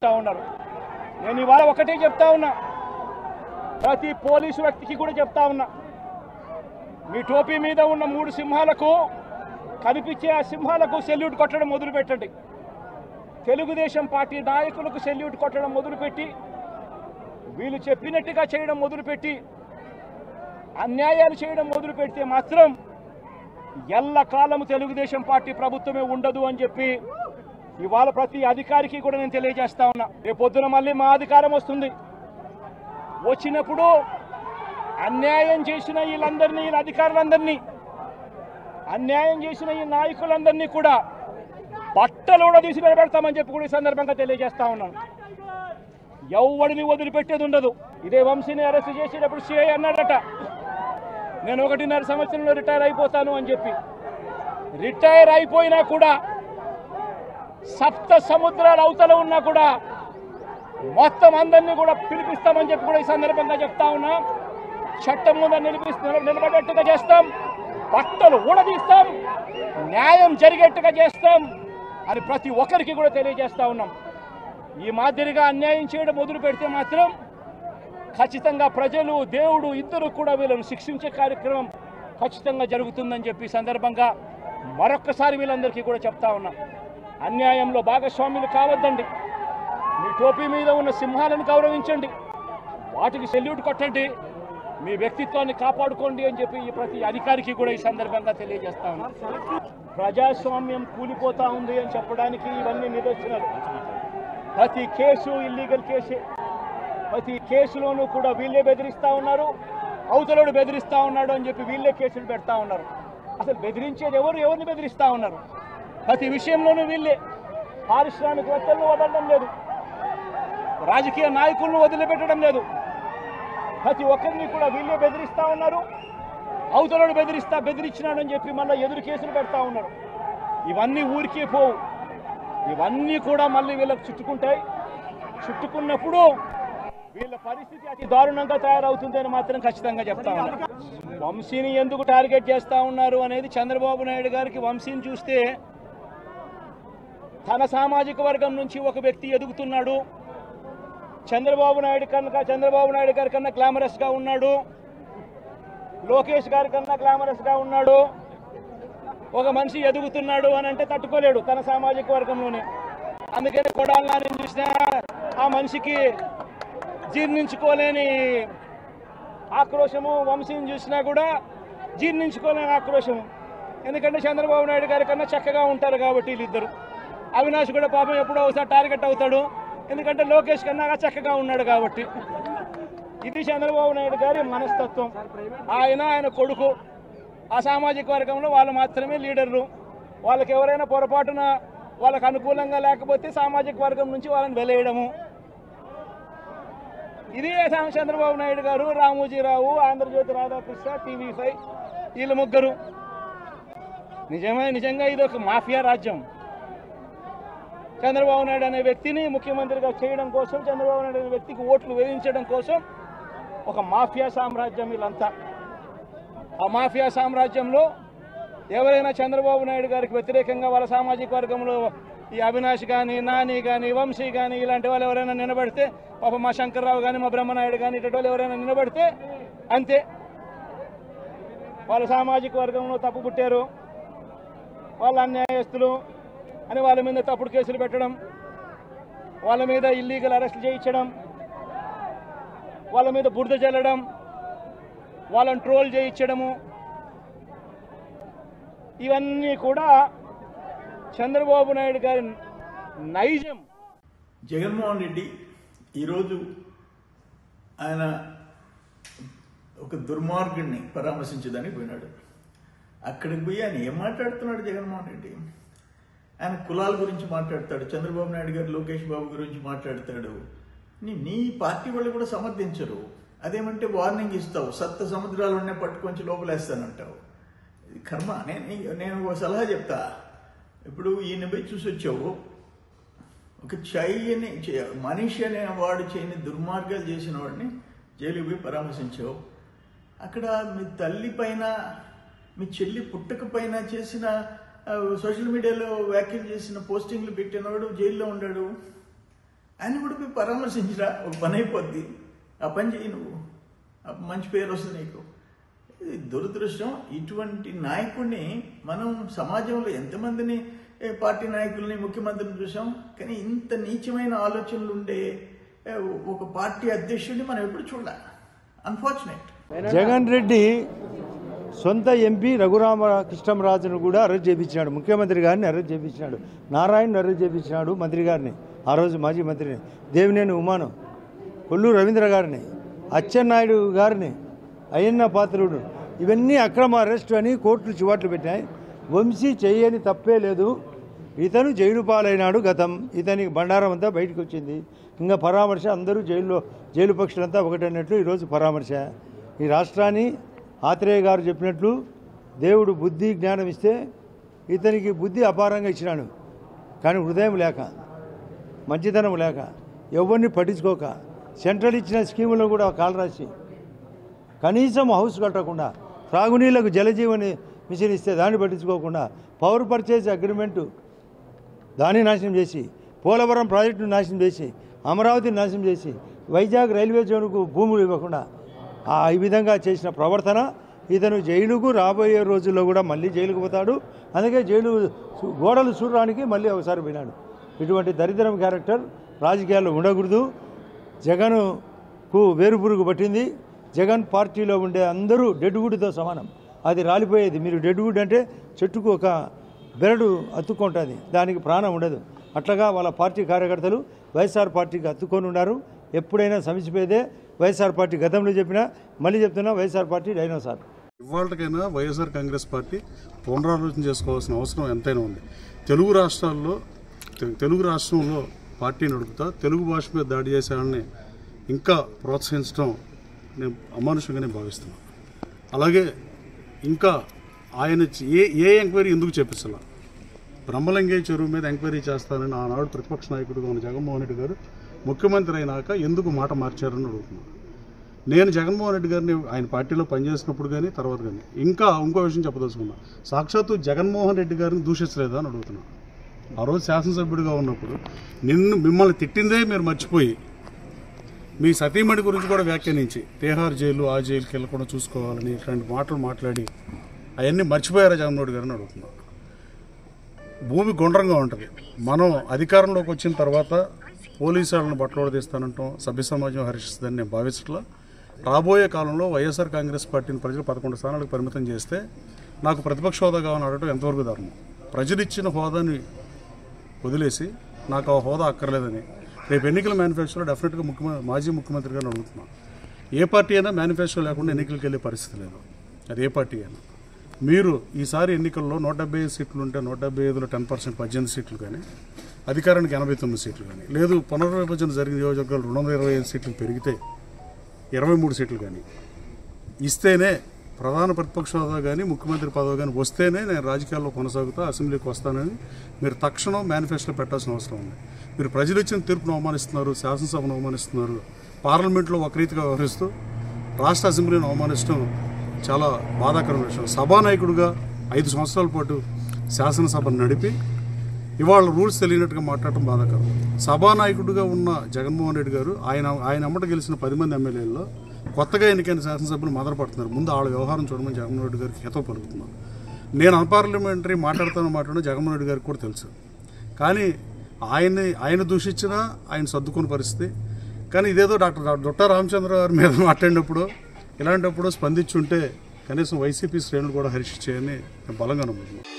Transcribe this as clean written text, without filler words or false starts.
చెప్తా ఉన్నారు. నేను ఇవాళ ఒకటే చెప్తా ఉన్నా, ప్రతి పోలీసు వ్యక్తికి కూడా చెప్తా ఉన్నా, మీ టోపీ మీద ఉన్న 3 సింహాలకు కనిపించే ఆ సింహాలకు సెల్యూట్ కొట్టడం మొదలుపెట్టండి. తెలుగుదేశం పార్టీ నాయకులకు సెల్యూట్ కొట్టడం మొదలుపెట్టి, వీళ్ళు చెప్పినట్టుగా చేయడం మొదలుపెట్టి, అన్యాయాలు చేయడం మొదలు పెడితే మాత్రం ఎల్లకాలము తెలుగుదేశం పార్టీ ప్రభుత్వమే ఉండదు అని చెప్పి ఇవాళ ప్రతి అధికారికి కూడా నేను తెలియజేస్తా ఉన్నా. రేపొద్దున మళ్ళీ మా అధికారం వస్తుంది. వచ్చినప్పుడు అన్యాయం చేసిన వీళ్ళందరినీ, వీళ్ళ అధికారులందరినీ, అన్యాయం చేసిన ఈ నాయకులందరినీ కూడా బట్టలు కూడా తీసి నిలబెడతామని చెప్పి కూడా ఈ సందర్భంగా తెలియజేస్తా ఉన్నాను. ఎవడిని వదిలిపెట్టేది ఉండదు. ఇదే వంశీని అరెస్ట్ చేసేటప్పుడు సిఐ అన్నాడట, నేను 1.5 సంవత్సరంలో రిటైర్ అయిపోతాను అని చెప్పి. రిటైర్ అయిపోయినా కూడా, సప్త సముద్రాల అవతల ఉన్నా కూడా మొత్తం అందరినీ కూడా పిలిపిస్తామని చెప్పి కూడా ఈ సందర్భంగా చెప్తా ఉన్నా. చట్టం ముందు నిలబడేట్టుగా చేస్తాం, బట్టలు ఊడదీస్తాం, న్యాయం జరిగేట్టుగా చేస్తాం అని ప్రతి ఒక్కరికి కూడా తెలియజేస్తా ఉన్నాం. ఈ మాదిరిగా అన్యాయం చేయడం మొదలు పెడితే మాత్రం ఖచ్చితంగా ప్రజలు, దేవుడు ఇద్దరు కూడా వీళ్ళను శిక్షించే కార్యక్రమం ఖచ్చితంగా జరుగుతుందని చెప్పి సందర్భంగా మరొక్కసారి వీళ్ళందరికీ కూడా చెప్తా ఉన్నాం. అన్యాయంలో భాగస్వాములు కావద్దండి. మీ టోపీ మీద ఉన్న సింహాలను గౌరవించండి, వాటికి సెల్యూట్ కొట్టండి, మీ వ్యక్తిత్వాన్ని కాపాడుకోండి అని చెప్పి ప్రతి అధికారికి కూడా ఈ సందర్భంగా తెలియజేస్తా ఉన్నాం. ప్రజాస్వామ్యం కూలిపోతా ఉంది అని చెప్పడానికి ఇవన్నీ నిదర్శనాలు. ప్రతి కేసు ఇల్లీగల్ కేసే. ప్రతి కేసులోనూ కూడా వీళ్ళే బెదిరిస్తూ ఉన్నారు, అవతలోడు బెదిరిస్తూ ఉన్నాడు అని చెప్పి వీళ్ళే కేసులు పెడతా ఉన్నారు. అసలు బెదిరించేది ఎవరిని బెదిరిస్తూ ఉన్నారు? ప్రతి విషయంలోనూ వీళ్ళే. పారిశ్రామికవేత్తలను వదలడం లేదు, రాజకీయ నాయకులను వదిలిపెట్టడం లేదు. ప్రతి ఒక్కరిని కూడా వీళ్ళే బెదిరిస్తూ ఉన్నారు, అవతలోడు బెదిరించినాడని చెప్పి మళ్ళీ ఎదురు కేసులు పెడతా ఉన్నారు. ఇవన్నీ ఊరికే పోవు, ఇవన్నీ కూడా మళ్ళీ వీళ్ళకి చుట్టుకుంటాయి. చుట్టుకున్నప్పుడు వీళ్ళ పరిస్థితి అతి దారుణంగా తయారవుతుంది అని మాత్రం ఖచ్చితంగా చెప్తా ఉన్నారు. వంశీని ఎందుకు టార్గెట్ చేస్తా ఉన్నారు అనేది చంద్రబాబు నాయుడు గారికి వంశీని చూస్తే తన సామాజిక వర్గం నుంచి ఒక వ్యక్తి ఎదుగుతున్నాడు, చంద్రబాబు నాయుడు గారి కన్నా గ్లామరస్గా ఉన్నాడు, లోకేష్ గారి కన్నా గ్లామరస్గా ఉన్నాడు, ఒక మనిషి ఎదుగుతున్నాడు అని అంటే తట్టుకోలేడు తన సామాజిక వర్గంలోనే. అందుకని కొడాలి నాని చూసినా ఆ మనిషికి జీర్ణించుకోలేని ఆక్రోశము, వంశీని చూసినా కూడా జీర్ణించుకోలేని ఆక్రోశము. ఎందుకంటే చంద్రబాబు నాయుడు గారి కన్నా చక్కగా ఉంటారు కాబట్టి వీళ్ళిద్దరు. అవినాష్ కూడా పాపం ఎప్పుడో ఒకసారి టార్గెట్ అవుతాడు, ఎందుకంటే లోకేష్ కన్నా చక్కగా ఉన్నాడు కాబట్టి. ఇది చంద్రబాబు నాయుడు గారి మనస్తత్వం. ఆయన కొడుకు ఆ సామాజిక వర్గంలో వాళ్ళు మాత్రమే లీడర్లు. వాళ్ళకి ఎవరైనా పొరపాటున వాళ్ళకు అనుకూలంగా లేకపోతే సామాజిక వర్గం నుంచి వాళ్ళని వెలేయడము. ఇది చంద్రబాబు నాయుడు గారు, రామోజీరావు, ఆంధ్రజ్యోతి రాధాకృష్ణ, TV5 వీళ్ళు ముగ్గురు. నిజంగా ఇది ఒక మాఫియా రాజ్యం. చంద్రబాబు నాయుడు అనే వ్యక్తిని ముఖ్యమంత్రిగా చేయడం కోసం, చంద్రబాబు నాయుడు అనే వ్యక్తికి ఓట్లు వేయించడం కోసం ఒక మాఫియా సామ్రాజ్యం వీళ్ళంతా. ఆ మాఫియా సామ్రాజ్యంలో ఎవరైనా చంద్రబాబు నాయుడు గారికి వ్యతిరేకంగా వాళ్ళ సామాజిక వర్గంలో ఈ అవినాష్ కానీ, నాని కానీ, వంశీ కానీ ఇలాంటి వాళ్ళు ఎవరైనా నిలబడితే, పాప మా శంకర్రావు కానీ, మా బ్రహ్మనాయుడు కానీ ఇటువంటి వాళ్ళు ఎవరైనా నిలబడితే అంతే, వాళ్ళ సామాజిక వర్గంలో తప్పు పుట్టారు, వాళ్ళ అన్యాయస్తులు అని వాళ్ళ మీద తప్పుడు కేసులు పెట్టడం, వాళ్ళ మీద ఇల్లీగల్ అరెస్టులు చేయించడం, వాళ్ళ మీద బురద జల్లడం, వాళ్ళని ట్రోల్ చేయించడము, ఇవన్నీ కూడా చంద్రబాబు నాయుడు గారి నైజం. జగన్మోహన్ రెడ్డి ఈరోజు ఆయన ఒక దుర్మార్గుడిని పరామర్శించడానికి పోయినాడు. అక్కడికి పోయి ఆయన ఏం మాట్లాడుతున్నాడు జగన్మోహన్ రెడ్డి? ఆయన కులాల గురించి మాట్లాడతాడు, చంద్రబాబు నాయుడు గారు లోకేష్ బాబు గురించి మాట్లాడతాడు. నీ పార్టీ వాళ్ళు కూడా సమర్థించరు. అదేమంటే వార్నింగ్ ఇస్తావు, సప్త సముద్రాలు ఉన్న పట్టుకొంచి లోపలేస్తానంటావు. ఇది కర్మ. నేను ఒక సలహా చెప్తా. ఇప్పుడు ఈయన పోయి చూసి వచ్చావు, ఒక మనిషి అనే వాడు చేయని దుర్మార్గాలు చేసిన వాడిని జైలుకి పోయి పరామర్శించావు. అక్కడ మీ తల్లి పైన, మీ చెల్లి పుట్టక పైన చేసిన సోషల్ మీడియాలో వ్యాఖ్యలు చేసిన పోస్టింగ్లు పెట్టినవాడు జైల్లో ఉన్నాడు. ఆయన కూడా పోయి పరామర్శించరా, ఒక పని అయిపోద్ది, ఆ పని చేయి నువ్వు, మంచి పేరు వస్తుంది నీకు. ఇది దురదృష్టం. ఇటువంటి నాయకుడిని మనం సమాజంలో ఎంతమందిని పార్టీ నాయకుల్ని ముఖ్యమంత్రిని చూసాం, కానీ ఇంత నీచమైన ఆలోచనలు ఉండే ఒక పార్టీ అధ్యక్షుడిని మనం ఎప్పుడు చూడాలి. అన్ఫార్చునేట్. జగన్ రెడ్డి సొంత ఎంపీ రఘురామకృష్ణరాజును కూడా అరెస్ట్ చేయించినాడు, ముఖ్యమంత్రి గారిని అరెస్ట్ చేయించినాడు, నారాయణను అరెస్ట్ చేయించినాడు, మంత్రి గారిని, ఆ రోజు మాజీ మంత్రిని, దేవినేని ఉమాను, కొల్లూరు రవీంద్ర గారిని, అచ్చెన్నాయుడు గారిని, అయ్యన్న పాత్రుడు, ఇవన్నీ అక్రమ అరెస్టు అని కోర్టులు చివాట్లు పెట్టాయి. వంశీ చేయని తప్పే లేదు, ఇతను జైలు పాలైనాడు గతం, ఇతనికి బండారం అంతా బయటకు వచ్చింది. ఇంకా పరామర్శ అందరూ జైలు పక్షులంతా ఒకటన్నట్లు ఈరోజు పరామర్శ. ఈ రాష్ట్రాన్ని ఆత్రేయ గారు చెప్పినట్లు దేవుడు బుద్ధి జ్ఞానం ఇస్తే ఇతనికి బుద్ధి అపారంగా ఇచ్చినాడు, కానీ హృదయం లేక, మంచితనం లేక, ఎవరిని పట్టించుకోక, సెంట్రల్ ఇచ్చిన స్కీములను కూడా కాలరాసి, కనీసం హౌస్ కట్టకుండా, త్రాగునీళ్లకు జలజీవని మిషన్ ఇస్తే దాన్ని పట్టించుకోకుండా, పవర్ పర్చేజ్ అగ్రిమెంటు దాన్ని నాశనం చేసి, పోలవరం ప్రాజెక్టును నాశనం చేసి, అమరావతిని నాశనం చేసి, వైజాగ్ రైల్వే జోన్కు భూములు ఇవ్వకుండా ఈ విధంగా చేసిన ప్రవర్తన, ఇతను జైలుకు రాబోయే రోజుల్లో కూడా మళ్ళీ జైలుకు పోతాడు. అందుకే జైలు గోడలు చూడడానికి మళ్ళీ ఒకసారి పోయినాడు. ఇటువంటి దరిద్రం క్యారెక్టర్ రాజకీయాల్లో ఉండకూడదు. జగన్కు వేరుపురుగు పట్టింది. జగన్ పార్టీలో ఉండే అందరూ డెడ్ వుడ్తో సమానం, అది రాలిపోయేది. మీరు డెడ్ వుడ్ అంటే చెట్టుకు ఒక బెరడు అతుక్కుంటుంది, దానికి ప్రాణం ఉండదు. అట్లాగా వాళ్ళ పార్టీ కార్యకర్తలు వైఎస్ఆర్ పార్టీకి అతుక్కొని ఉన్నారు. ఎప్పుడైనా సమసిపోయేదే. వైఎస్ఆర్ పార్టీ గతంలో చెప్పినా మళ్ళీ చెప్తున్నా, వైఎస్ఆర్ పార్టీ డైనోసార్. ఇవాళకైనా వైఎస్ఆర్ కాంగ్రెస్ పార్టీ పునరాలోచన చేసుకోవాల్సిన అవసరం ఎంతైనా ఉంది. తెలుగు రాష్ట్రంలో పార్టీ నడుపుతా తెలుగు భాష మీద దాడి చేసే వాళ్ళని ఇంకా ప్రోత్సహించడం నేను అమానుషంగానే భావిస్తున్నాను. అలాగే ఇంకా ఆయన ఏ ఎంక్వైరీ ఎందుకు చేపిస్తలా? బ్రహ్మలింగే చెరువు మీద ఎంక్వైరీ చేస్తానని ఆనాడు ప్రతిపక్ష నాయకుడిగా ఉన్న జగన్మోహన్ రెడ్డి గారు ముఖ్యమంత్రి అయినాక ఎందుకు మాట మార్చారని అడుగుతున్నాను. నేను జగన్మోహన్ రెడ్డి గారిని ఆయన పార్టీలో పనిచేసినప్పుడు కానీ తర్వాత కానీ ఇంకా ఇంకో విషయం చెప్పదలుచుకున్నా, సాక్షాత్తు జగన్మోహన్ రెడ్డి గారిని దూషించలేదా అని అడుగుతున్నాను. ఆ రోజు శాసనసభ్యుడిగా ఉన్నప్పుడు మిమ్మల్ని తిట్టిందే మీరు మర్చిపోయి మీ సతీమణి గురించి కూడా వ్యాఖ్యానించి తిహార్ జైలు ఆ జైలుకి వెళ్ళకుండా చూసుకోవాలని ఇట్లాంటి మాటలు మాట్లాడి అవన్నీ మర్చిపోయారా జగన్మోహన్ రెడ్డి గారిని అడుగుతున్నాను. భూమి గుండ్రంగా ఉంటుంది. మనం అధికారంలోకి వచ్చిన తర్వాత పోలీసు వాళ్ళని బట్టలు తీస్తానంటాం, సభ్య సమాజం హర్షిస్తుందని నేను భావించట్లా. రాబోయే కాలంలో వైఎస్ఆర్ కాంగ్రెస్ పార్టీని ప్రజలు 11 స్థానాలకు పరిమితం చేస్తే నాకు ప్రతిపక్ష హోదా కావాలని అడగడం ఎంతవరకు ధర్మం? ప్రజలు ఇచ్చిన హోదాని వదిలేసి నాకు ఆ హోదా అక్కర్లేదని రేపు ఎన్నికల మేనిఫెస్టోలో డెఫినెట్గా మాజీ ముఖ్యమంత్రి గారిని అడుగుతున్నాను. ఏ పార్టీ అయినా మేనిఫెస్టో లేకుండా ఎన్నికలకు వెళ్ళే పరిస్థితి లేదు, అది ఏ పార్టీ అయినా. మీరు ఈసారి ఎన్నికల్లో 175 సీట్లు ఉంటే 175లో 10%, 18 సీట్లు కానీ, అధికారానికి 89 సీట్లు కానీ, లేదు పునర్విభజన జరిగిన నియోజకవర్గాలు 225 సీట్లు పెరిగితే 23 సీట్లు కానీ ఇస్తేనే ప్రధాన ప్రతిపక్ష హోదా కానీ ముఖ్యమంత్రి పదవి కానీ వస్తేనే నేను రాజకీయాల్లో కొనసాగుతా, అసెంబ్లీకి వస్తానని మీరు తక్షణం మేనిఫెస్టోలో పెట్టాల్సిన అవసరం ఉంది. మీరు ప్రజలు ఇచ్చిన తీర్పును అవమానిస్తున్నారు, శాసనసభను అవమానిస్తున్నారు, పార్లమెంట్లో ఒక రీతిగా వ్యవహరిస్తూ రాష్ట్ర అసెంబ్లీని అవమానించడం చాలా బాధాకరమైన విషయం. సభానాయకుడిగా 5 సంవత్సరాల పాటు శాసనసభను నడిపి ఇవాళ రూల్స్ తెలియనట్టుగా మాట్లాడటం బాధాకరం. సభానాయకుడిగా ఉన్న జగన్మోహన్ రెడ్డి గారు ఆయన అమ్మట గెలిచిన 10 మంది ఎమ్మెల్యేల్లో కొత్తగా ఎన్నికైన శాసనసభ్యులు మొదలుపడుతున్నారు. ముందు వాళ్ళ వ్యవహారం చూడమని జగన్మోహన్ రెడ్డి గారికి హితవు పలుకుతున్నారు. నేను అన్పార్లమెంటరీ మాట్లాడడం జగన్మోహన్ రెడ్డి గారికి కూడా తెలుసు, కానీ ఆయన దూషించినా ఆయన సర్దుకున్న పరిస్థితి. కానీ ఇదేదో డాక్టర్ రామచంద్ర గారి మీద మాట్లాడినప్పుడు ఇలాంటప్పుడు స్పందించుంటే కనీసం వైసీపీ శ్రేణులు కూడా హర్షించాయని నేను బలంగా నమ్ముతున్నాను.